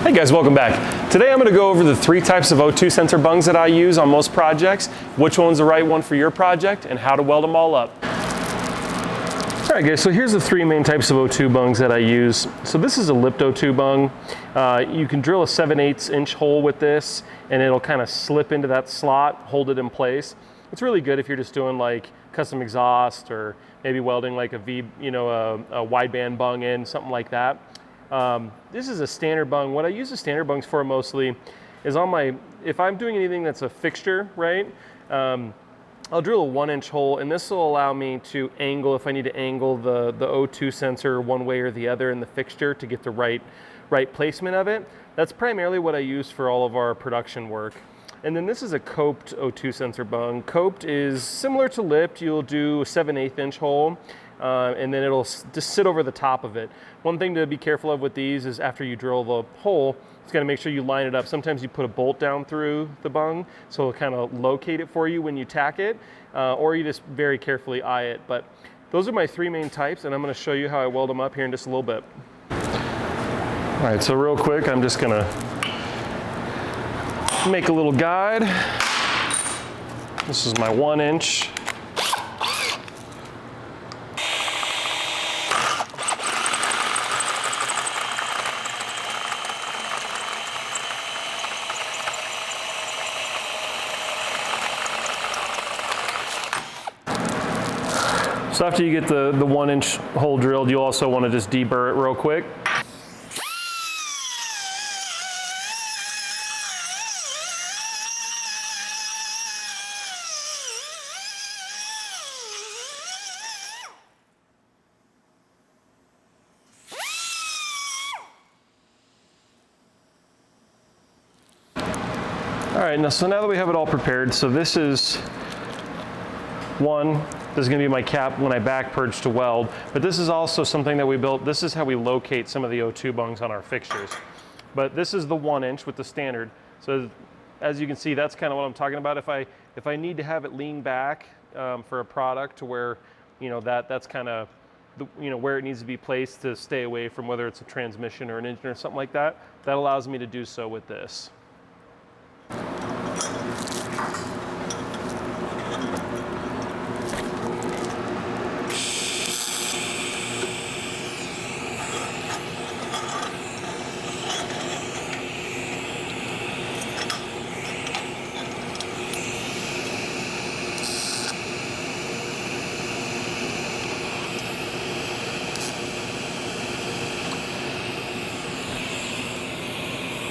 Hey guys, welcome back. Today I'm going to go over the 3 types of O2 sensor bungs that I use on most projects, which one's the right one for your project, and how to weld them all up. Alright guys, so here's the 3 main types of O2 bungs that I use. So this is a lipped O2 bung. You can drill a 7/8 inch hole with this and it'll kind of slip into that slot, hold it in place. It's really good if you're just doing like custom exhaust or maybe welding like a wideband bung in, something like that. This is a standard bung. What I use the standard bungs for mostly is if I'm doing anything that's a fixture, right? I'll drill a 1-inch hole, and this will allow me to angle, if I need to angle the O2 sensor one way or the other in the fixture to get the right placement of it. That's primarily what I use for all of our production work. And then this is a coped O2 sensor bung. Coped is similar to lipped. You'll do a 7/8 inch hole, and then it'll just sit over the top of it. One thing to be careful of with these is after you drill the hole, it's got to make sure you line it up. Sometimes you put a bolt down through the bung, so it'll kind of locate it for you when you tack it, or you just very carefully eye it. But those are my 3 main types, and I'm going to show you how I weld them up here in just a little bit. All right, so real quick, I'm just going to make a little guide. This is my 1-inch. So after you get the 1-inch hole drilled, you also want to just deburr it real quick. All right, so now that we have it all prepared, so this is this is going to be my cap when I back purge to weld, but this is also something that we built. This is how we locate some of the O2 bungs on our fixtures. But this is the 1-inch with the standard. So as you can see, that's kind of what I'm talking about. If I need to have it lean back for a product to where, that's kind of where it needs to be placed to stay away from whether it's a transmission or an engine or something like that, that allows me to do so with this.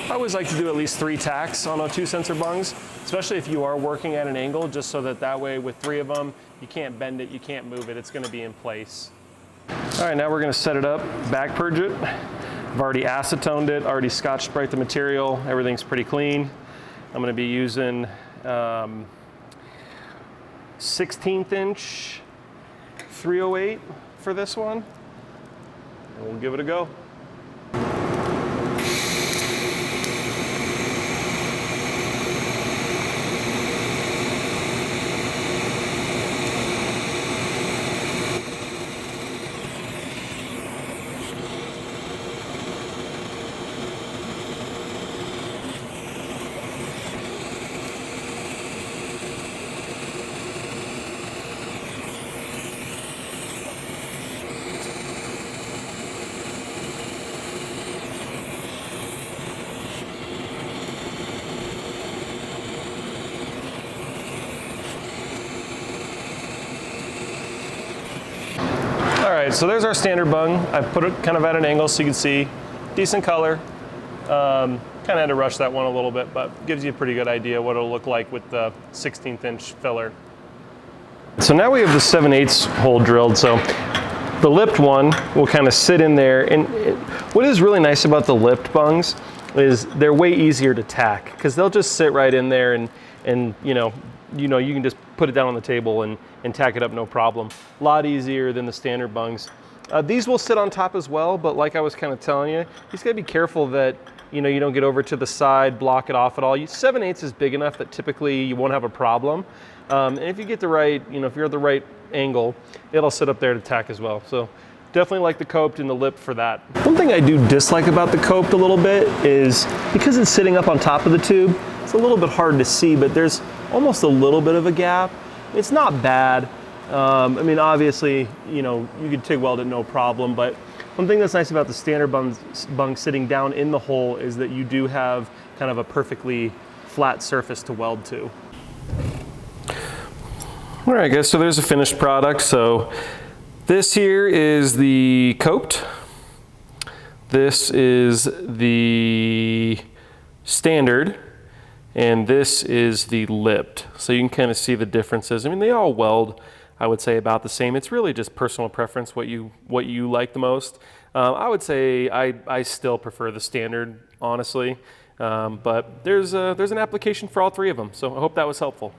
I always like to do at least 3 tacks on O2 sensor bungs, especially if you are working at an angle, just so that way with 3 of them, you can't bend it, you can't move it, it's going to be in place. All right, now we're going to set it up, back purge it. I've already acetoned it, already Scotch Brite the material, everything's pretty clean. I'm going to be using 16th inch 308 for this one, and we'll give it a go. All right, so there's our standard bung. I've put it kind of at an angle so you can see. Decent color. Kind of had to rush that one a little bit, but gives you a pretty good idea what it'll look like with the 16th inch filler. So now we have the 7/8 hole drilled. So the lipped one will kind of sit in there. And what is really nice about the lipped bungs is they're way easier to tack because they'll just sit right in there and you can just put it down on the table and tack it up no problem. A lot easier than the standard bungs. These will sit on top as well, but like I was kind of telling you, you just gotta be careful that you don't get over to the side, block it off at all. 7/8 is big enough that typically you won't have a problem. And if you get the right, if you're at the right angle, it'll sit up there to tack as well. So definitely like the coped and the lip for that. One thing I do dislike about the coped a little bit is because it's sitting up on top of the tube, it's a little bit hard to see, but there's almost a little bit of a gap. It's not bad. I mean, obviously, you know, you could TIG weld it no problem, but one thing that's nice about the standard bung sitting down in the hole is that you do have kind of a perfectly flat surface to weld to. All right, guys, so there's a finished product. So this here is the coped. This is the standard. And this is the lipped. So you can kind of see the differences. I mean, they all weld, I would say, about the same. It's really just personal preference, what you like the most. I would say I still prefer the standard, honestly. But there's an application for all three of them. So I hope that was helpful.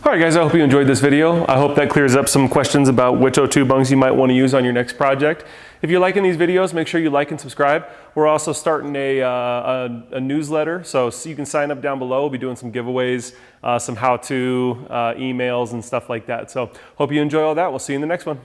All right, guys, I hope you enjoyed this video. I hope that clears up some questions about which O2 bungs you might want to use on your next project. If you're liking these videos, make sure you like and subscribe. We're also starting a newsletter, so you can sign up down below. We'll be doing some giveaways, some how-to emails and stuff like that. So hope you enjoy all that. We'll see you in the next one.